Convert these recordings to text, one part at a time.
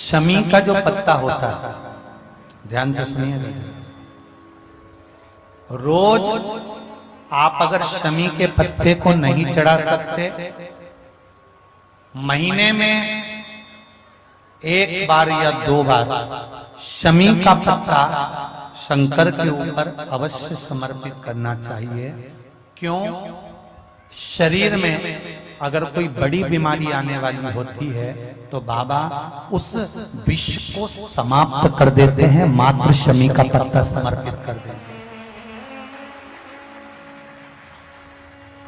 शमी का जो पत्ता होता है, ध्यान से सुनिएगा, रोज आप अगर शमी के पत्ते को नहीं चढ़ा सकते, महीने में एक बार या 2 बार शमी का पत्ता शंकर के ऊपर अवश्य समर्पित करना चाहिए। क्यों? शरीर में अगर कोई बड़ी बीमारी आने वाली होती है तो बाबा उस विष को समाप्त कर देते हैं, मात्र शमी का पत्ता समर्पित कर देते हैं।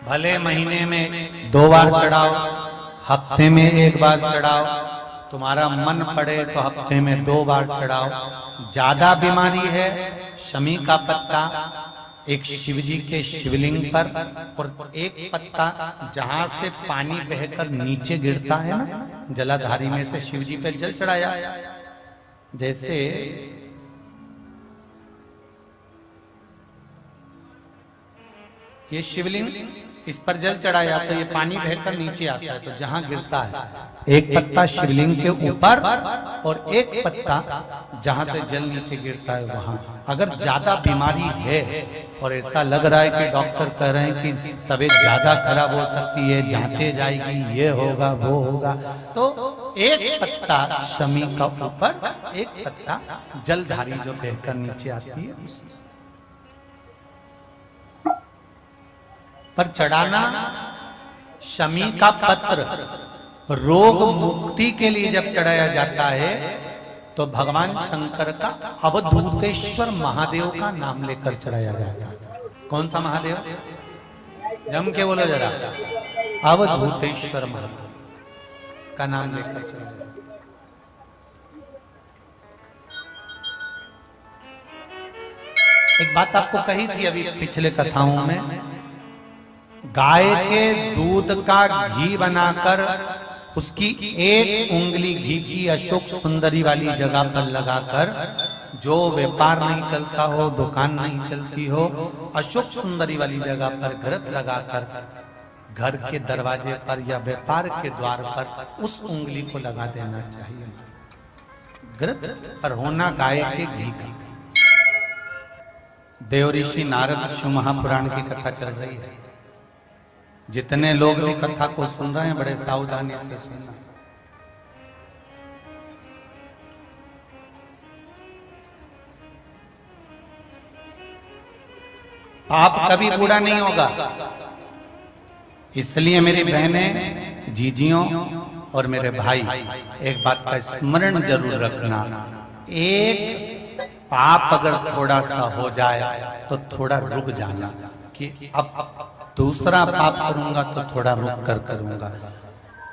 भले महीने में 2 बार चढ़ाओ, हफ्ते में 1 बार चढ़ाओ, तुम्हारा मन पड़े तो हफ्ते में 2 बार चढ़ाओ। ज्यादा बीमारी है, शमी का पत्ता एक शिवजी के शिवलिंग पर और एक पत्ता जहां से पानी बहकर नीचे गिरता है ना, जलाधारी में से शिवजी पे जल चढ़ाया। जैसे ये शिवलिंग, इस पर जल चढ़ाया तो ये पानी बहकर नीचे आता है, तो जहां गिरता है एक पत्ता शिवलिंग के ऊपर और एक पत्ता जहां से जल नीचे गिरता है वहां। अगर ज्यादा बीमारी है और ऐसा लग रहा है कि डॉक्टर कह रहे हैं कि तबीयत ज्यादा खराब हो सकती है, जांचे जाएगी, ये होगा वो होगा, तो एक पत्ता शमी का ऊपर, एक पत्ता जलधारी जो बहकर नीचे आती है पर चढ़ाना। शमी का पत्र रोग मुक्ति के लिए जब चढ़ाया जाता है तो भगवान शंकर का अवधूतेश्वर महादेव का नाम लेकर चढ़ाया जाता है। कौन सा महादेव? जम के बोलो जरा। अवधूतेश्वर महादेव का नाम लेकर चढ़ाया जाता है। एक बात आपको कही थी अभी पिछले कथाओं में, गाय के दूध का घी बनाकर उसकी एक उंगली घी की अशोक सुंदरी वाली जगह पर लगाकर, जो व्यापार नहीं चलता हो, दुकान नहीं चलती हो, अशोक सुंदरी वाली जगह पर घृत लगाकर घर के दरवाजे पर या व्यापार के द्वार पर उस उंगली को लगा देना चाहिए। घृत पर होना गाय के घी का। देव ऋषि नारद शिव महापुराण की कथा चल रही है। जितने लोग भी कथा को सुन रहे हैं बड़े सावधानी से सुनना। पाप कभी बूढ़ा नहीं होगा, इसलिए मेरी बहनें, जीजियों और मेरे भाई एक बात का स्मरण जरूर रखना, एक पाप अगर थोड़ा सा हो जाए तो थोड़ा रुक जाना कि अब दूसरा पाप करूंगा तो थोड़ा रुक कर करूंगा।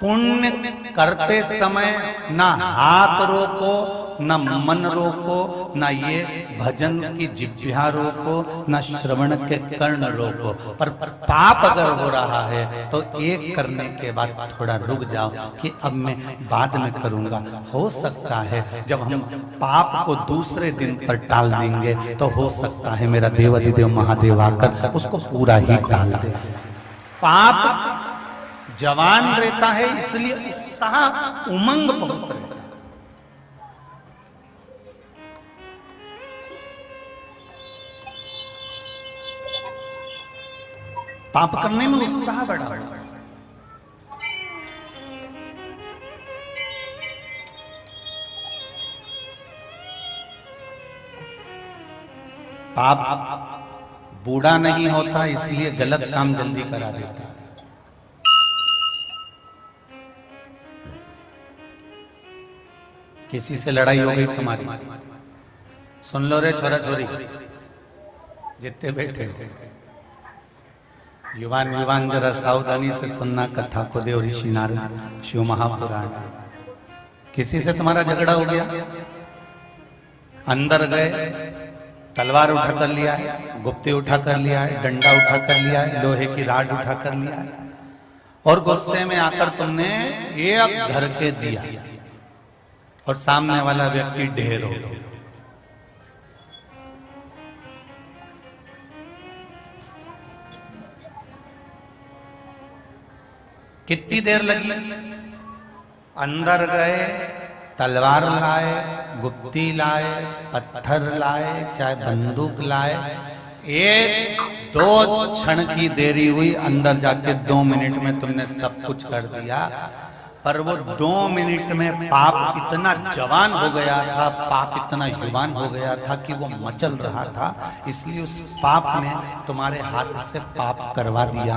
पुण्य करते समय ना हाथ रोको, ना मन रोको, ना ये भजन की जिह्वा रोको, ना श्रवण के कर्ण रोको। पर पाप अगर हो रहा है तो एक करने के बाद थोड़ा रुक जाओ कि अब मैं बाद में करूंगा। हो सकता है जब हम पाप को दूसरे दिन पर टाल देंगे तो हो सकता है मेरा देवाधिदेव महादेव आकर उसको पूरा ही टाल दे। पाप जवान रहता है इसलिए उत्साह उमंग बहुत रहता है। पाप करने में उत्साह बड़ा बड़ा। पाप बूढ़ा नहीं होता इसलिए गलत काम जल्दी करा देता है। किसी से लड़ाई हो गई तुम्हारी, सुन लो रे छोरा छोरी जितने बैठे, युवान युवान जरा सावधानी से सुनना कथा को, देव ऋषि नारद शिव महापुराण। किसी से तुम्हारा झगड़ा हो गया, अंदर गए, तलवार उठा कर लिया है, गुप्ती उठा कर लिया है, डंडा उठा कर लिया है, लोहे की राड उठा कर लिया है और गुस्से में आकर तुमने एक धर के दिया और सामने वाला व्यक्ति ढेर हो गया। कितनी देर लगी? अंदर गए, तलवार लाए, गुप्ती लाए, पत्थर लाए, चाहे बंदूक लाए, एक दो क्षण की देरी हुई, अंदर जाके 2 मिनट में तुमने सब कुछ कर दिया। पर वो 2 मिनट में पाप इतना जवान हो गया था, पाप इतना युवान हो गया था कि वो मचल रहा था। इसलिए उस पाप ने तुम्हारे हाथ से पाप करवा दिया।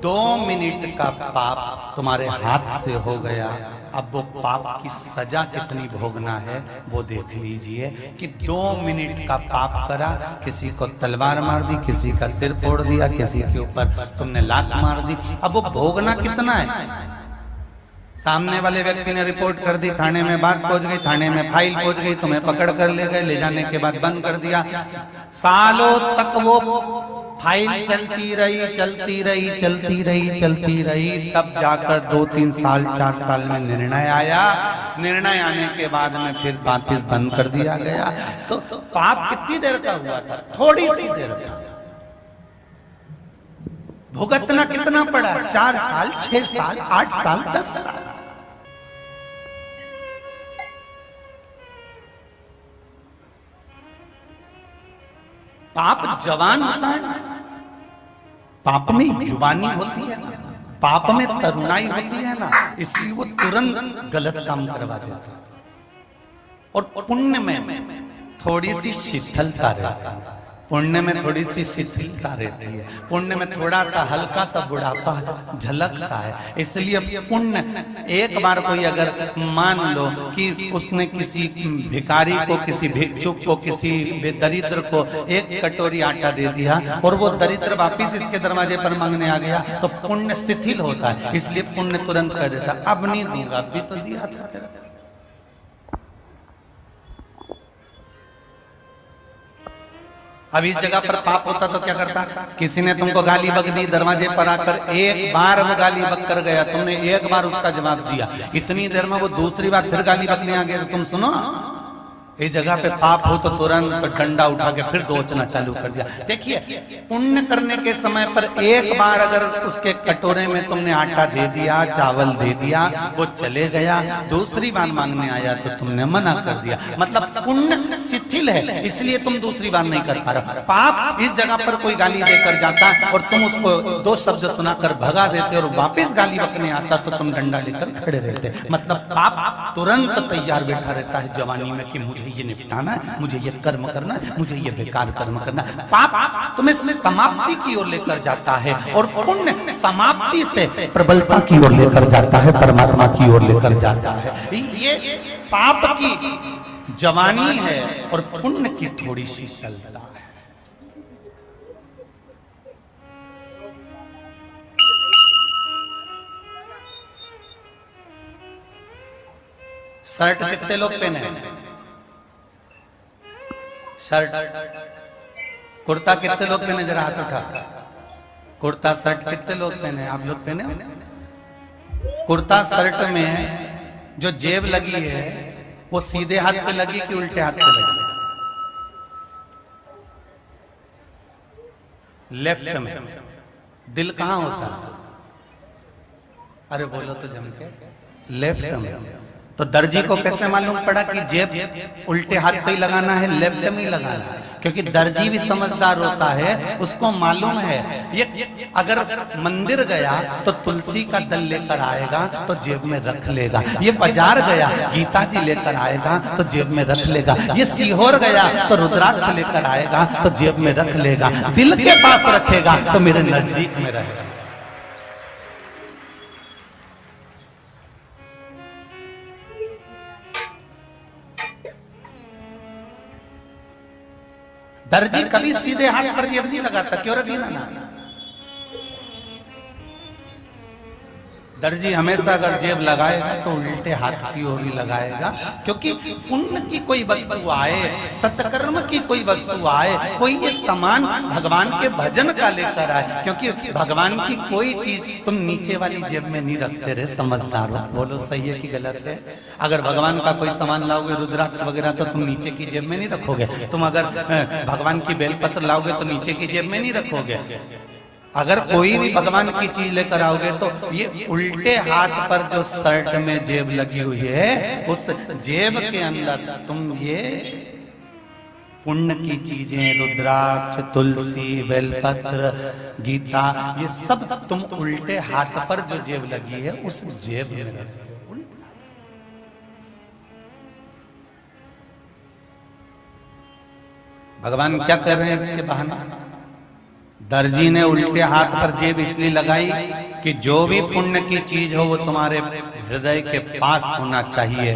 2 मिनट का पाप तुम्हारे हाथ से हो गया। अब वो पाप की सजा कितनी भोगना है वो देख लीजिए कि 2 मिनट का पाप करा, किसी को तलवार मार दी, किसी का सिर फोड़ दिया, किसी के ऊपर तुमने लात मार दी। अब वो भोगना कितना है? सामने वाले व्यक्ति ने रिपोर्ट कर दी, थाने में बात पहुंच गई, थाने में फाइल पहुंच गई, तुम्हें पकड़ कर ले गए, ले जाने के बाद बंद कर दिया। सालों तक वो फाइल चलती रही, चलती रही, चलती रही, चलती रही, तब जाकर 2-3 साल 4 साल में निर्णय आया। निर्णय आने के बाद में फिर वापिस बंद कर दिया गया। तो पाप कितनी देर का हुआ था? थोड़ी सी देर का। भुगतना कितना पड़ा? 4 साल, 6 साल, 8 साल, 10 साल। पाप जवान होता है, पाप में युवानी होती है ना, पाप में तरुणाई होती है ना, इसलिए वो तुरंत गलत काम करवा देता है। और पुण्य में थोड़ी सी शिथिलता रहता है, पुण्य में थोड़ी सी शिथिलता रहती है, पुण्य में थोड़ा सा हल्का सा बुढ़ापा झलकता है। इसलिए पुण्य, एक बार कोई अगर मान लो कि उसने किसी भिखारी को, किसी भिक्षुक को, किसी दरिद्र को 1 कटोरी आटा दे दिया और वो दरिद्र वापिस इसके दरवाजे पर मांगने आ गया, तो पुण्य शिथिल होता है। इसलिए पुण्य तुरंत कर देता, अब नहीं दूंगा, अभी तो दिया था तेरा। अब इस जगह पर पाप होता तो क्या करता? किसी ने तुमको गाली बक दी, दरवाजे पर आकर एक बार वो गाली बक कर गया, तुमने एक बार उसका जवाब दिया, इतनी देर में वो दूसरी बार फिर गाली बकने आ गया, तो तुम सुनो, इस जगह पे पाप हो तो तुरंत डंडा उठा के फिर दोचना चालू कर दिया। देखिए, पुण्य करने के समय पर एक बार अगर उसके कटोरे में तुमने आटा दे दिया, चावल दे दिया, वो चले गया, दूसरी बार मांगने आया तो तुमने मना कर दिया, मतलब पुण्य शिथिल है, इसलिए तुम दूसरी बार नहीं कर पा रहे। पाप इस जगह पर कोई गाली देकर जाता और तुम उसको 2 शब्द सुनाकर भगा देते और वापिस गाली बकने आता तो तुम डंडा लेकर खड़े रहते। मतलब पाप तुरंत तैयार बैठा रहता है जवानी में कि मुझे ये निपटाना है, मुझे ये कर्म करना है, मुझे ये बेकार कर्म करना है। पाप तुम्हें समाप्ति की ओर लेकर जाता है और पुण्य समाप्ति से प्रबलता की ओर लेकर जाता है, परमात्मा की ओर लेकर जाता है। ये पाप की जवानी है और पुण्य की थोड़ी सी शीतलता है। शर्ट कितने लोग पहने? शर्ट, कुर्ता कितने लोग पहने? जरा हाथ उठा। कुर्ता शर्ट कितने लोग पहने? आप लोग पहने हो? कुर्ता शर्ट में जो जेब लगी है वो सीधे हाथ पे लगी कि उल्टे हाथ पे लगी? लेफ्ट में। दिल कहां होता है? अरे बोलो तो जम के। लेफ्ट में। तो दर्जी को कैसे मालूम पड़ा कि जेब उल्टे हाथ पे ही लगाना है, लेफ्ट में ही लगाना है? क्योंकि दर्जी भी समझदार होता है, उसको मालूम है ये अगर मंदिर गया तो तुलसी का दल लेकर आएगा तो जेब में रख लेगा, ये बाजार गया गीता जी लेकर आएगा तो जेब में रख लेगा, ये सीहोर गया तो रुद्राक्ष लेकर आएगा तो जेब में रख लेगा, दिल के पास रखेगा तो मेरे नजदीक में रहेगा। दर्जी कभी सीधे हाथ पर जेब नहीं लगाता, क्यों रखीना ना? दर्जी हमेशा अगर जेब लगाएगा तो उल्टे हाथ की ओर ही लगाएगा, क्योंकि पुण्य की कोई वस्तु आए, सत्कर्म की कोई वस्तु आए, कोई ये सामान भगवान के भजन का लेकर आए, क्योंकि भगवान की कोई चीज तुम नीचे वाली जेब में नहीं रखते रहे। समझदार हो, बोलो सही है कि गलत है? अगर भगवान का कोई सामान लाओगे, रुद्राक्ष वगैरह, तो तुम नीचे की जेब में नहीं रखोगे। तुम अगर भगवान की बेलपत्र लाओगे तो नीचे की जेब में नहीं रखोगे। अगर कोई भी भगवान की चीज लेकर आओगे तो ये उल्टे हाथ पर जो शर्ट में जेब लगी हुई है, उस जेब के अंदर तुम ये पुण्य की चीजें, रुद्राक्ष, तुलसी, बेलपत्र, गीता, ये सब तुम उल्टे हाथ पर जो जेब लगी है उस जेब में रखते हो। भगवान क्या कर रहे हैं इसके बहाने? दर्जी ने उल्टे हाथ पर जेब इसलिए लगाई कि जो भी पुण्य की चीज हो वो तुम्हारे हृदय के पास होना चाहिए।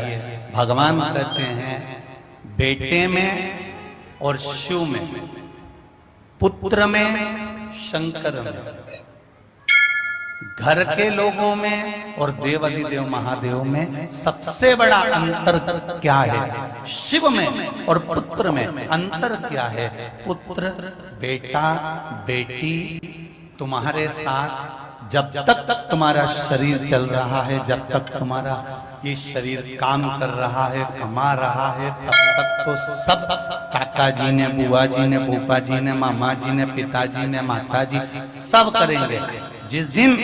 भगवान कहते हैं बेटे में और शिव में, पुत्र में, शंकर में, घर के लोगों में और देवाधिदेव महादेव में सबसे बड़ा अंतर क्या है? शिव में और पुत्र में अंतर क्या है? पुत्र, बेटा, बेटी तुम्हारे साथ जब तक तुम्हारा शरीर चल रहा है, जब तक तुम्हारा ये शरीर काम कर रहा है, कमा रहा है, तब तक तो सब काका जी ने, बुआ जी ने, फूफा जी ने, मामा जी ने, पिताजी ने, माता जी सब करेंगे। जिस दिन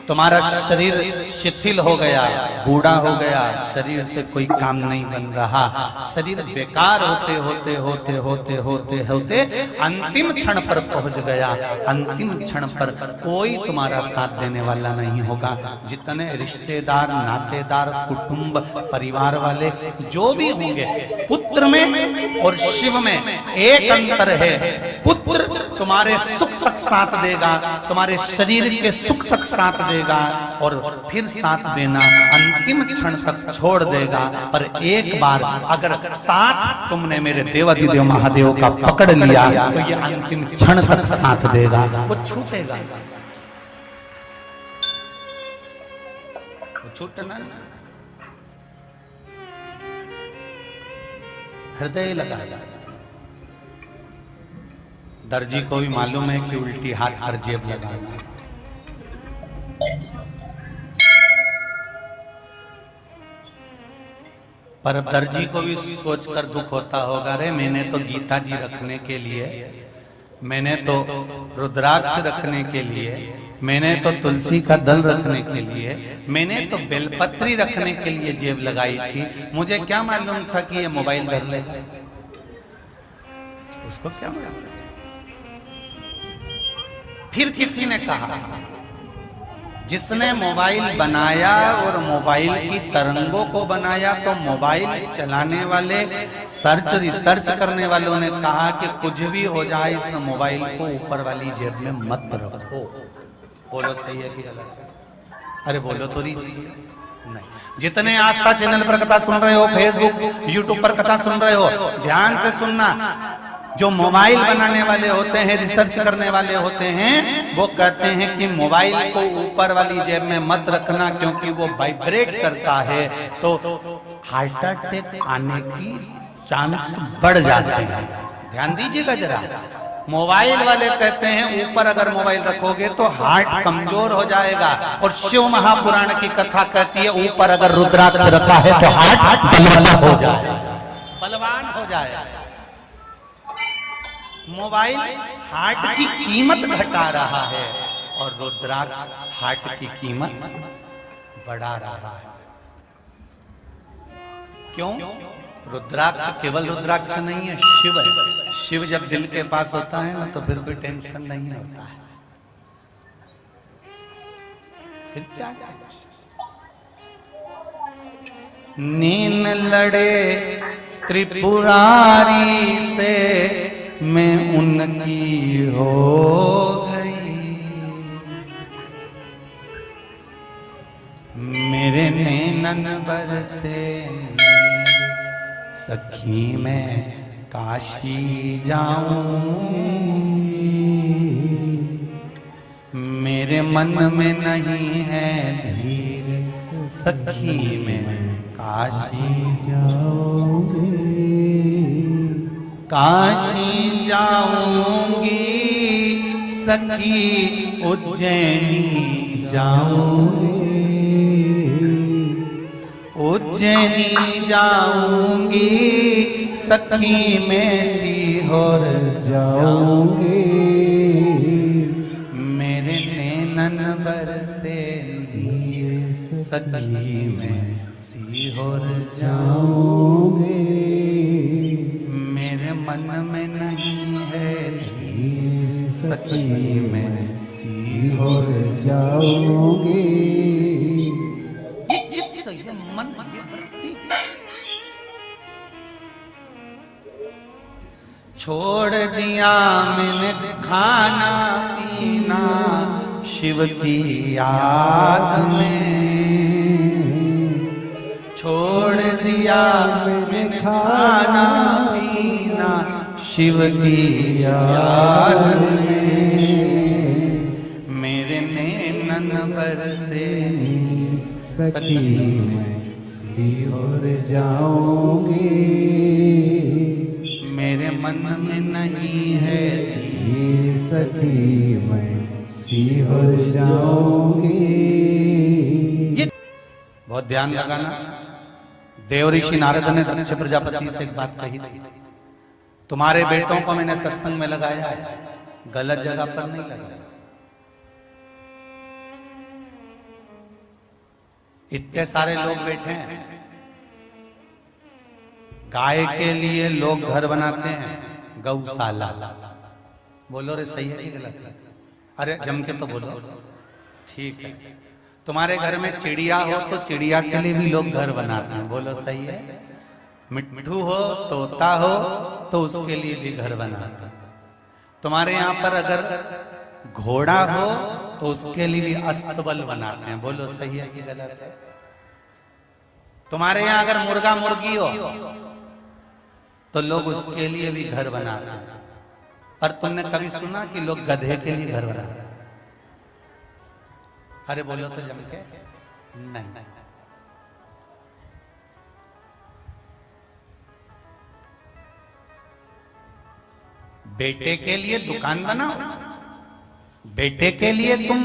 तुम्हारा शरीर शिथिल हो गया, बूढ़ा हो गया, शरीर से कोई काम नहीं बन रहा, शरीर बेकार होते होते होते होते होते होते अंतिम क्षण पर पहुंच गया, अंतिम क्षण पर कोई तुम्हारा साथ देने वाला नहीं होगा। जितने रिश्तेदार, नातेदार, कुटुंब, परिवार वाले जो भी होंगे, पुत्र में और शिव में एक अंतर है। पुत्र तुम्हारे सुख तक साथ देगा, तुम्हारे शरीर के सुख तक साथ देगा और फिर साथ देना अंतिम क्षण तक छोड़ देगा। पर एक बार अगर साथ तुमने मेरे देवाधिदेव महादेव का पकड़ लिया तो ये अंतिम क्षण तक साथ देगा, वो छूटेगा, वो छूटना नहीं, हृदय लगाएगा। दर्जी को भी मालूम है कि उल्टी हाथ पर जेब लगाना, पर दर्जी को भी सोचकर दुख होता होगा, रे मैंने तो गीता जी रखने के लिए, मैंने तो रुद्राक्ष रखने के लिए, मैंने तो तुलसी का दल रखने के लिए, मैंने तो बेलपत्री रखने के लिए जेब लगाई थी, मुझे क्या मालूम था कि ये मोबाइल धर लेगा। उसको क्या मालूम? फिर किसी ने कहा, जिसने मोबाइल बनाया और मोबाइल की तरंगों को बनाया, तो मोबाइल चलाने वाले, रिसर्च करने वालों ने कहा कि कुछ भी हो जाए इस मोबाइल को ऊपर वाली जेब में मत रखो। बोलो सही है कि गलत? अरे बोलो तो नहीं। जितने आस्था चैनल पर कथा सुन रहे हो, फेसबुक, यूट्यूब पर कथा सुन रहे हो, ध्यान से सुनना। जो मोबाइल बनाने वाले होते हैं, रिसर्च करने वाले होते हैं, वो कहते हैं कि मोबाइल को ऊपर वाली जेब में मत रखना, क्योंकि वो वाइब्रेट करता है तो हार्ट अटैक आने की चांस बढ़ जाते हैं। ध्यान दीजिएगा जरा। मोबाइल वाले कहते हैं ऊपर अगर मोबाइल रखोगे तो हार्ट कमजोर हो जाएगा, और शिव महापुराण की कथा कहती है ऊपर अगर रुद्राक्ष रखा है तो हार्ट बलवान हो जाएगा, बलवान हो जाएगा। मोबाइल हार्ट की कीमत घटा रहा है और रुद्राक्ष हार्ट की कीमत बढ़ा रहा है। क्यों? रुद्राक्ष केवल रुद्राक्ष नहीं है, शिव है। शिव जब दिल के पास होता है ना तो फिर कोई टेंशन नहीं होता है। फिर क्या? नीन लड़े त्रिपुरारी से मैं उनकी हो गई, मेरे नैनन बरसे सखी मैं काशी जाऊंगी, मेरे मन में नहीं है धीर सखी मैं काशी जाऊंगी, काशी जाऊंगी सखी उज्जैनी जाऊंगी, उज्जैनी जाऊंगी सखी मैं सीहोर जाऊंगी, सखी में सिहोर जाओगे, मेरे मन में नहीं है धीर सखी में सिहोर जाओगे। ये चित्त ये मन ये वृत्ति छोड़ दिया मैंने खाना पीना शिव की याद में, छोड़ दिया मैंने खाना पीना शिव की याद में, मेरे नैनन बरसे सखी में सिहोर जाओगे, मेरे मन में नहीं है धीर सखी में सिहोर जाओगे। बहुत ध्यान लगाना। देव ऋषि नारद ने दक्ष प्रजापति से एक बात कही थी, तुम्हारे बेटों को मैंने सत्संग में लगाया है, गलत जगह पर नहीं लगाया। इतने सारे लोग बैठे हैं, गाय के लिए लोग घर बनाते हैं, गौशाला। बोलो रे सही है कि गलत है? अरे जम के तो बोलो। ठीक है, तुम्हारे घर में चिड़िया हो तो चिड़िया के लिए भी लोग घर बनाते हैं, बोलो सही है? मिट्ठू हो तोता हो तो उसके लिए भी घर बनाते हैं। तुम्हारे यहाँ पर अगर घोड़ा हो तो उसके लिए भी अस्तबल बनाते हैं, बोलो सही है कि गलत है? तुम्हारे यहाँ अगर मुर्गा मुर्गी हो तो लोग उसके लिए भी घर बनाते हैं। पर तुमने कभी सुना कि लोग गधे के लिए घर बनाते हैं? अरे बोलो तो जम के नहीं। बेटे के लिए दुकान बनाओ, बेटे के लिए तुम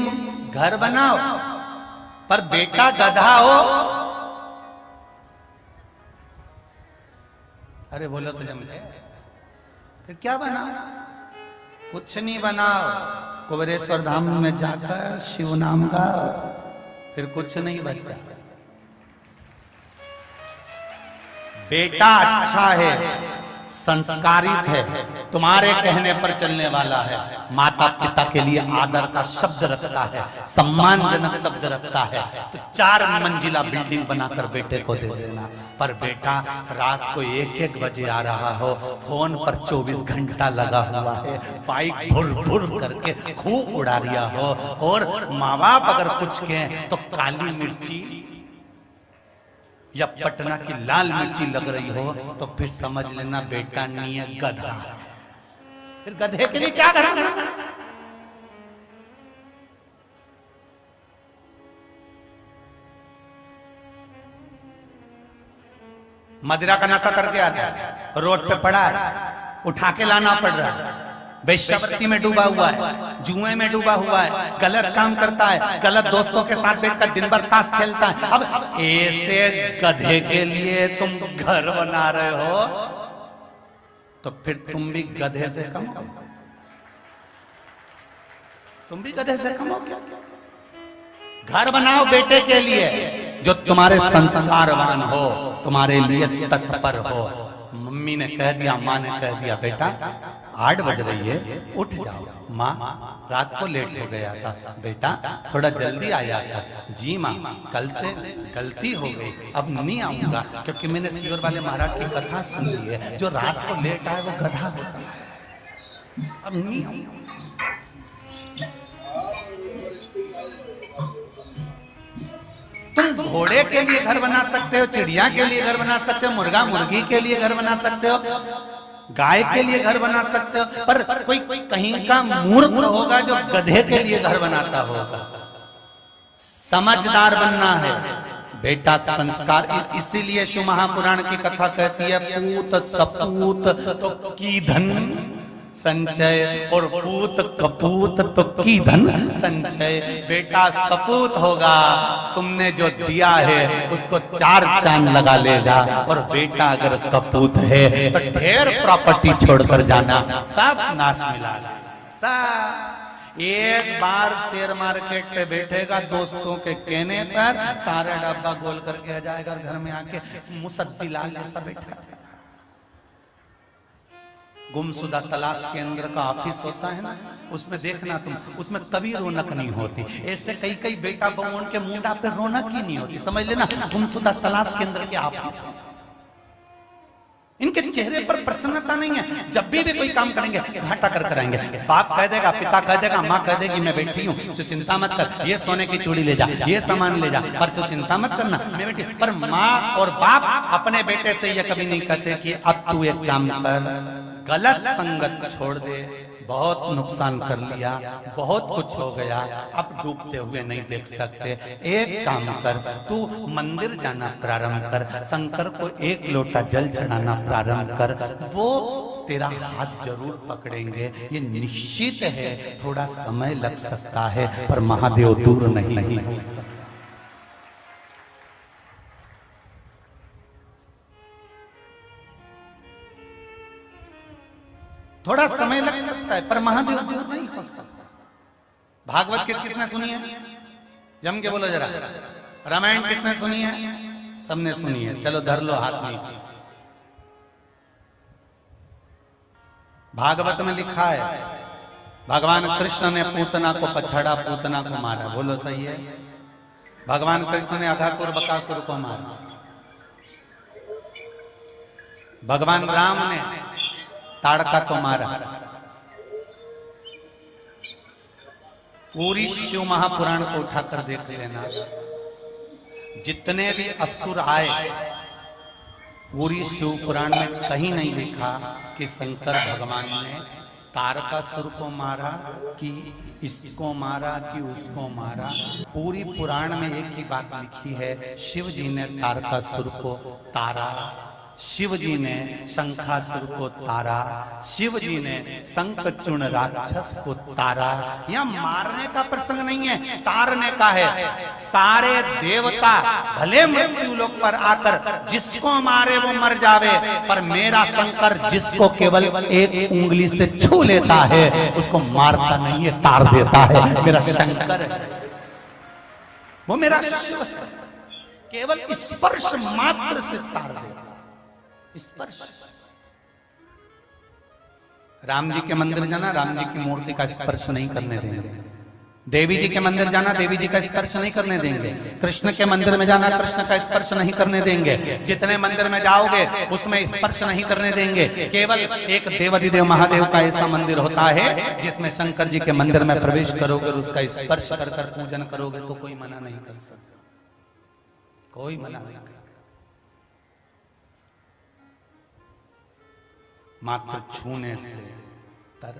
घर बनाओ, पर बेटा गधा हो, अरे बोलो तो जम के फिर क्या बनाओ? कुछ नहीं बनाओ, कुबेरेश्वर धाम में जाकर शिव नाम का फिर कुछ नहीं बचा। बेटा अच्छा है, संस्कारित है, तुम्हारे कहने पर चलने वाला है, माता पिता के लिए आदर का शब्द रखता है, सम्मानजनक शब्द रखता है, तो 4 मंजिला बिल्डिंग बनाकर बेटे को दे देना। पर बेटा रात को 1-1 बजे आ रहा हो, फोन पर 24 घंटा लगा हुआ है, बाइक भुर भुर करके खूब उड़ा रिया हो, और माँ बाप अगर कुछ कहें तो काली मिर्ची या पटना की लाल मिर्ची लग रही हो तो फिर समझ लेना बेटा नहीं है, गधा है। फिर गधे के लिए क्या करना? मदिरा का नशा करके आता है, रोड पे पड़ा है, उठा के लाना पड़ रहा है, वेश्यावृत्ति में डूबा हुआ है, जुए में डूबा हुआ है, गलत काम करता है, गलत दोस्तों के साथ बैठकर दिन भर ताश खेलता है। अब ऐसे गधे के लिए तुम घर बना रहे हो तो फिर तुम भी गधे से कम हो, तुम भी गधे से कम हो क्या? घर बनाओ बेटे के लिए जो तुम्हारे संस्कारवान हो, तुम्हारे लिए तत्पर हो। मम्मी ने कह दिया, माँ ने कह दिया, बेटा 8 बज रही है, उठ जाओ। माँ रात को लेट हो गया था, बेटा थोड़ा जल्दी आया था। जी माँ, कल से गलती हो गई, अब नहीं आऊंगा, क्योंकि मैंने सियोर वाले महाराज की कथा सुन ली है, जो रात को लेट आए वो गधा होता है, अब नहीं आऊंगा। तुम घोड़े के लिए घर बना सकते हो, चिड़िया के लिए घर बना सकते हो, मुर्गा मुर्गी के लिए घर बना सकते हो, गाय के लिए घर बना सकते हो, पर कोई कहीं का मूर्ख होगा जो गधे के लिए घर बनाता होगा। समझदार बनना है बेटा, संस्कार। इसीलिए शिव महापुराण की कथा कहती है, पूत सपूत तो की धन संचय, और पूत कपूत तो की धन संचय। बेटा सपूत होगा, तुमने जो दिया है उसको 4 चांद लगा लेगा, और बेटा अगर कपूत है तो ढेर प्रॉपर्टी छोड़कर जाना, सब नाश मिला सब। एक बार शेयर मार्केट पे बैठेगा दोस्तों के कहने पर सारा डब्बा गोल करके आ जाएगा और घर में आके मुसद्दी लाल जैसा बैठा है। गुमशुदा तलाश केंद्र का ऑफिस होता है ना, उसमें देखना तुम, उसमें कभी रौनक नहीं होती। ऐसे कई कई बेटा बहुओं के मुंडा पे रौनक ही नहीं होती, समझ लेना। गुमशुदा तलाश केंद्र के ऑफिस है, इनके चेहरे पर प्रसन्नता नहीं है। जब भी कोई काम करेंगे घाटा कर कराएंगे। बाप कह देगा, पिता कह देगा, माँ कह देगी मैं बैठी हूँ, तो चिंता मत कर, ये सोने की चूड़ी ले जा, ये सामान ले जा, पर तू चिंता मत करना मैं बैठी। पर माँ और बाप अपने बेटे से ये कभी नहीं कहते कि अब तू एक काम कर, गलत संगत छोड़ दे, बहुत नुकसान कर लिया, बहुत कुछ हो गया, अब डूबते हुए नहीं देख सकते। एक काम कर, तू मंदिर जाना प्रारंभ कर, शंकर को एक लोटा जल चढ़ाना प्रारंभ कर, वो तेरा हाथ जरूर पकड़ेंगे। ये निश्चित है, थोड़ा समय लग सकता है पर महादेव दूर नहीं हो सकता। थोड़ा समय लग सकता है पर महादेव दूर नहीं हो सकता। भागवत किसने सुनी है? जम के बोलो जरा। रामायण किसने सुनी है? सबने सुनी है। चलो धर लो हाथ नीचे। भागवत में लिखा है भगवान कृष्ण ने पूतना को पछाड़ा, पूतना को मारा। बोलो सही है? भगवान कृष्ण ने अघासुर बकासुर को मारा। भगवान राम ने ताड़का को मारा। पूरी शिव महापुराण को उठाकर देख लेना, जितने भी असुर आए पूरी शिव पुराण में कहीं नहीं लिखा कि शंकर भगवान ने तारकासुर को मारा कि इसको मारा कि उसको मारा। पूरी पुराण में एक ही बात लिखी है, शिव जी ने तारकासुर को तारा, शिव जी ने शंखासुर को तारा, शिव जी ने शंखचूर्ण राक्षस को तारा। यह मारने का प्रसंग नहीं है, तारने का है। सारे देवता भले मृत्यु लोक पर आकर जिसको मारे वो मर जावे, पर मेरा शंकर जिसको केवल एक उंगली से छू लेता है उसको मारता नहीं है, तार देता है। मेरा शंकर है, वो मेरा शिव है, केवल स्पर्श मात्र से तार देता। स्पर्श। राम जी के मंदिर जाना, राम जी की मूर्ति का स्पर्श नहीं करने देंगे। देवी जी के मंदिर जाना, देवी जी का स्पर्श नहीं करने देंगे। कृष्ण के मंदिर में जाना, कृष्ण का स्पर्श नहीं करने देंगे। जितने मंदिर में जाओगे उसमें स्पर्श नहीं करने देंगे। केवल एक देवाधिदेव महादेव का ऐसा मंदिर होता है जिसमें शंकर जी के मंदिर में प्रवेश करोगे और उसका स्पर्श कर कर पूजन करोगे तो कोई मना नहीं कर सकता, कोई मना नहीं कर। मात्र छूने से तर